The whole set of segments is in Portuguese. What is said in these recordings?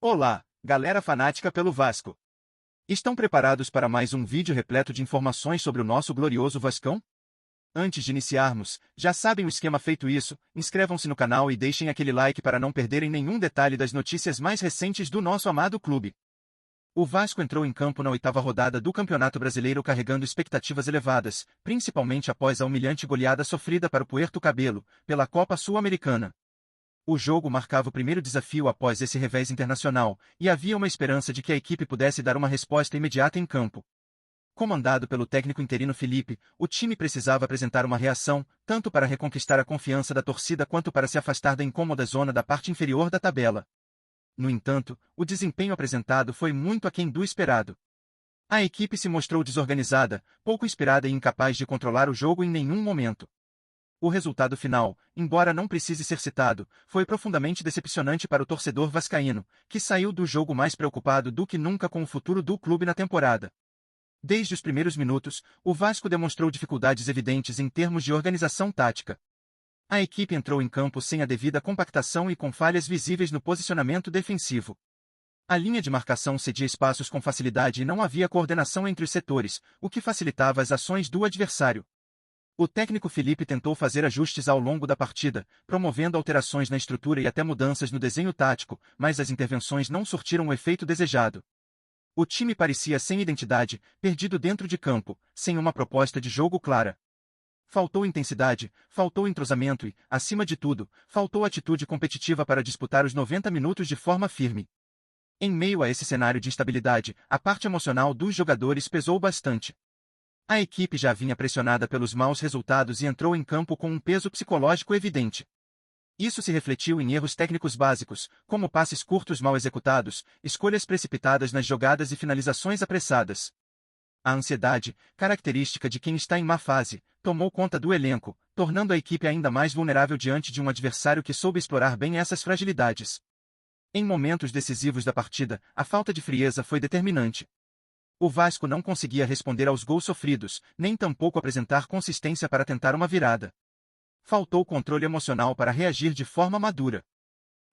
Olá, galera fanática pelo Vasco. Estão preparados para mais um vídeo repleto de informações sobre o nosso glorioso Vascão? Antes de iniciarmos, já sabem o esquema. Feito isso, inscrevam-se no canal e deixem aquele like para não perderem nenhum detalhe das notícias mais recentes do nosso amado clube. O Vasco entrou em campo na 8ª rodada do Campeonato Brasileiro carregando expectativas elevadas, principalmente após a humilhante goleada sofrida para o Puerto Cabello, pela Copa Sul-Americana. O jogo marcava o primeiro desafio após esse revés internacional, e havia uma esperança de que a equipe pudesse dar uma resposta imediata em campo. Comandado pelo técnico interino Felipe, o time precisava apresentar uma reação, tanto para reconquistar a confiança da torcida quanto para se afastar da incômoda zona da parte inferior da tabela. No entanto, o desempenho apresentado foi muito aquém do esperado. A equipe se mostrou desorganizada, pouco inspirada e incapaz de controlar o jogo em nenhum momento. O resultado final, embora não precise ser citado, foi profundamente decepcionante para o torcedor vascaíno, que saiu do jogo mais preocupado do que nunca com o futuro do clube na temporada. Desde os primeiros minutos, o Vasco demonstrou dificuldades evidentes em termos de organização tática. A equipe entrou em campo sem a devida compactação e com falhas visíveis no posicionamento defensivo. A linha de marcação cedia espaços com facilidade e não havia coordenação entre os setores, o que facilitava as ações do adversário. O técnico Felipe tentou fazer ajustes ao longo da partida, promovendo alterações na estrutura e até mudanças no desenho tático, mas as intervenções não surtiram o efeito desejado. O time parecia sem identidade, perdido dentro de campo, sem uma proposta de jogo clara. Faltou intensidade, faltou entrosamento e, acima de tudo, faltou atitude competitiva para disputar os 90 minutos de forma firme. Em meio a esse cenário de instabilidade, a parte emocional dos jogadores pesou bastante. A equipe já vinha pressionada pelos maus resultados e entrou em campo com um peso psicológico evidente. Isso se refletiu em erros técnicos básicos, como passes curtos mal executados, escolhas precipitadas nas jogadas e finalizações apressadas. A ansiedade, característica de quem está em má fase, tomou conta do elenco, tornando a equipe ainda mais vulnerável diante de um adversário que soube explorar bem essas fragilidades. Em momentos decisivos da partida, a falta de frieza foi determinante. O Vasco não conseguia responder aos gols sofridos, nem tampouco apresentar consistência para tentar uma virada. Faltou controle emocional para reagir de forma madura.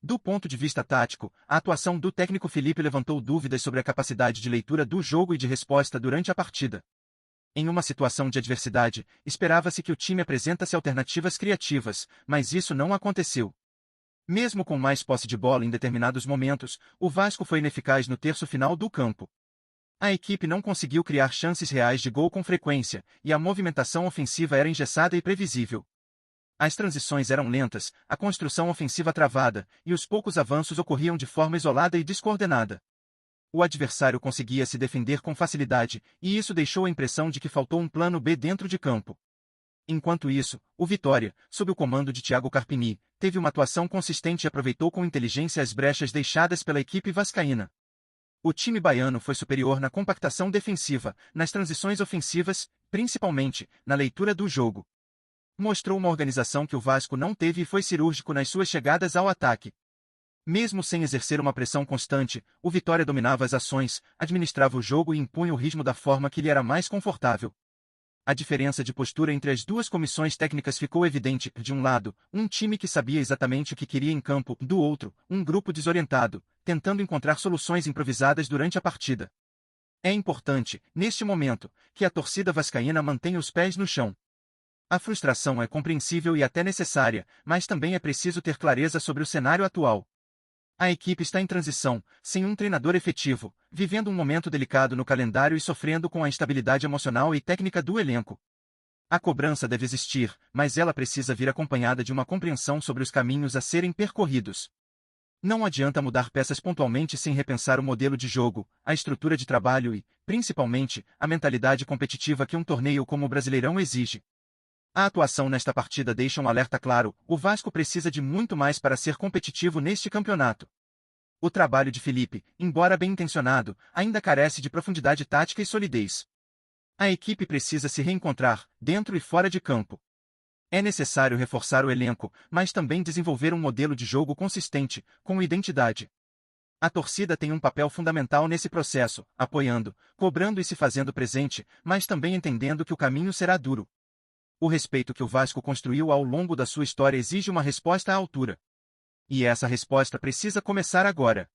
Do ponto de vista tático, a atuação do técnico Felipe levantou dúvidas sobre a capacidade de leitura do jogo e de resposta durante a partida. Em uma situação de adversidade, esperava-se que o time apresentasse alternativas criativas, mas isso não aconteceu. Mesmo com mais posse de bola em determinados momentos, o Vasco foi ineficaz no terço final do campo. A equipe não conseguiu criar chances reais de gol com frequência, e a movimentação ofensiva era engessada e previsível. As transições eram lentas, a construção ofensiva travada, e os poucos avanços ocorriam de forma isolada e descoordenada. O adversário conseguia se defender com facilidade, e isso deixou a impressão de que faltou um plano B dentro de campo. Enquanto isso, o Vitória, sob o comando de Thiago Carpini, teve uma atuação consistente e aproveitou com inteligência as brechas deixadas pela equipe vascaína. O time baiano foi superior na compactação defensiva, nas transições ofensivas, principalmente, na leitura do jogo. Mostrou uma organização que o Vasco não teve e foi cirúrgico nas suas chegadas ao ataque. Mesmo sem exercer uma pressão constante, o Vitória dominava as ações, administrava o jogo e impunha o ritmo da forma que lhe era mais confortável. A diferença de postura entre as duas comissões técnicas ficou evidente. De um lado, um time que sabia exatamente o que queria em campo, do outro, um grupo desorientado, tentando encontrar soluções improvisadas durante a partida. É importante, neste momento, que a torcida vascaína mantenha os pés no chão. A frustração é compreensível e até necessária, mas também é preciso ter clareza sobre o cenário atual. A equipe está em transição, sem um treinador efetivo, vivendo um momento delicado no calendário e sofrendo com a instabilidade emocional e técnica do elenco. A cobrança deve existir, mas ela precisa vir acompanhada de uma compreensão sobre os caminhos a serem percorridos. Não adianta mudar peças pontualmente sem repensar o modelo de jogo, a estrutura de trabalho e, principalmente, a mentalidade competitiva que um torneio como o Brasileirão exige. A atuação nesta partida deixa um alerta claro: o Vasco precisa de muito mais para ser competitivo neste campeonato. O trabalho de Felipe, embora bem intencionado, ainda carece de profundidade tática e solidez. A equipe precisa se reencontrar, dentro e fora de campo. É necessário reforçar o elenco, mas também desenvolver um modelo de jogo consistente, com identidade. A torcida tem um papel fundamental nesse processo, apoiando, cobrando e se fazendo presente, mas também entendendo que o caminho será duro. O respeito que o Vasco construiu ao longo da sua história exige uma resposta à altura. E essa resposta precisa começar agora.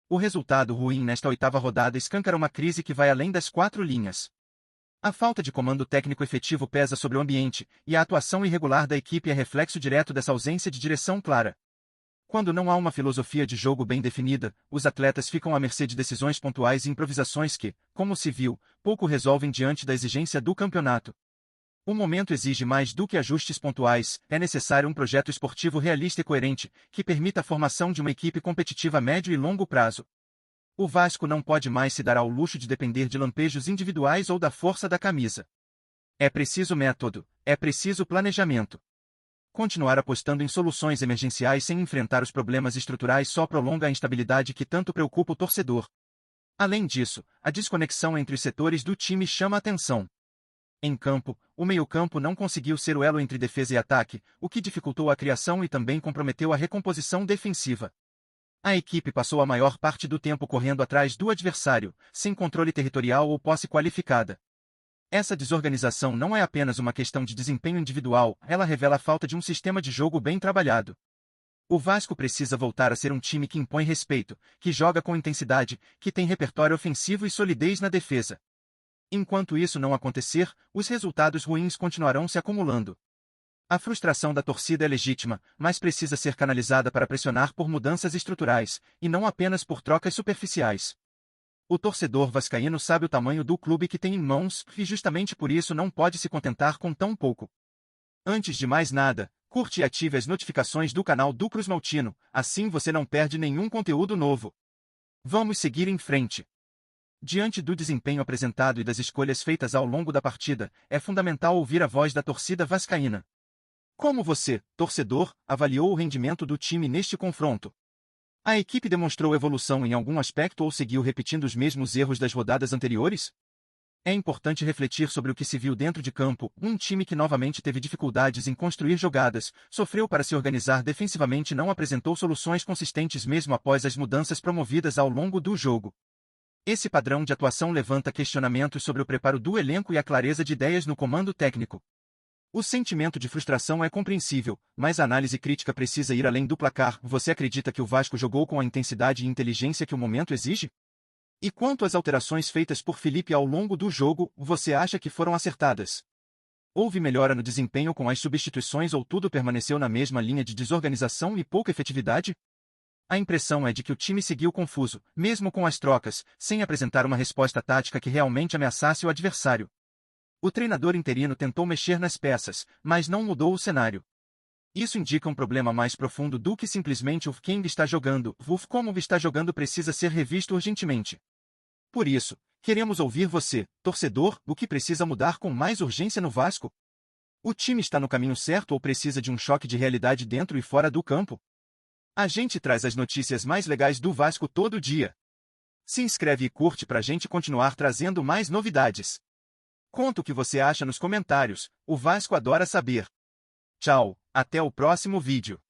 O resultado ruim nesta oitava rodada escancara uma crise que vai além das 4 linhas. A falta de comando técnico efetivo pesa sobre o ambiente, e a atuação irregular da equipe é reflexo direto dessa ausência de direção clara. Quando não há uma filosofia de jogo bem definida, os atletas ficam à mercê de decisões pontuais e improvisações que, como se viu, pouco resolvem diante da exigência do campeonato. O momento exige mais do que ajustes pontuais, é necessário um projeto esportivo realista e coerente, que permita a formação de uma equipe competitiva a médio e longo prazo. O Vasco não pode mais se dar ao luxo de depender de lampejos individuais ou da força da camisa. É preciso método, é preciso planejamento. Continuar apostando em soluções emergenciais sem enfrentar os problemas estruturais só prolonga a instabilidade que tanto preocupa o torcedor. Além disso, a desconexão entre os setores do time chama a atenção. Em campo, o meio-campo não conseguiu ser o elo entre defesa e ataque, o que dificultou a criação e também comprometeu a recomposição defensiva. A equipe passou a maior parte do tempo correndo atrás do adversário, sem controle territorial ou posse qualificada. Essa desorganização não é apenas uma questão de desempenho individual, ela revela a falta de um sistema de jogo bem trabalhado. O Vasco precisa voltar a ser um time que impõe respeito, que joga com intensidade, que tem repertório ofensivo e solidez na defesa. Enquanto isso não acontecer, os resultados ruins continuarão se acumulando. A frustração da torcida é legítima, mas precisa ser canalizada para pressionar por mudanças estruturais, e não apenas por trocas superficiais. O torcedor vascaíno sabe o tamanho do clube que tem em mãos, e justamente por isso não pode se contentar com tão pouco. Antes de mais nada, curte e ative as notificações do canal do Cruz Maltino, assim você não perde nenhum conteúdo novo. Vamos seguir em frente. Diante do desempenho apresentado e das escolhas feitas ao longo da partida, é fundamental ouvir a voz da torcida vascaína. Como você, torcedor, avaliou o rendimento do time neste confronto? A equipe demonstrou evolução em algum aspecto ou seguiu repetindo os mesmos erros das rodadas anteriores? É importante refletir sobre o que se viu dentro de campo, um time que novamente teve dificuldades em construir jogadas, sofreu para se organizar defensivamente e não apresentou soluções consistentes mesmo após as mudanças promovidas ao longo do jogo. Esse padrão de atuação levanta questionamentos sobre o preparo do elenco e a clareza de ideias no comando técnico. O sentimento de frustração é compreensível, mas a análise crítica precisa ir além do placar. Você acredita que o Vasco jogou com a intensidade e inteligência que o momento exige? E quanto às alterações feitas por Felipe ao longo do jogo, você acha que foram acertadas? Houve melhora no desempenho com as substituições ou tudo permaneceu na mesma linha de desorganização e pouca efetividade? A impressão é de que o time seguiu confuso, mesmo com as trocas, sem apresentar uma resposta tática que realmente ameaçasse o adversário. O treinador interino tentou mexer nas peças, mas não mudou o cenário. Isso indica um problema mais profundo do que simplesmente o quem está jogando. O como está jogando precisa ser revisto urgentemente. Por isso, queremos ouvir você, torcedor, o que precisa mudar com mais urgência no Vasco? O time está no caminho certo ou precisa de um choque de realidade dentro e fora do campo? A gente traz as notícias mais legais do Vasco todo dia. Se inscreve e curte pra gente continuar trazendo mais novidades. Conta o que você acha nos comentários, o Vasco adora saber. Tchau, até o próximo vídeo.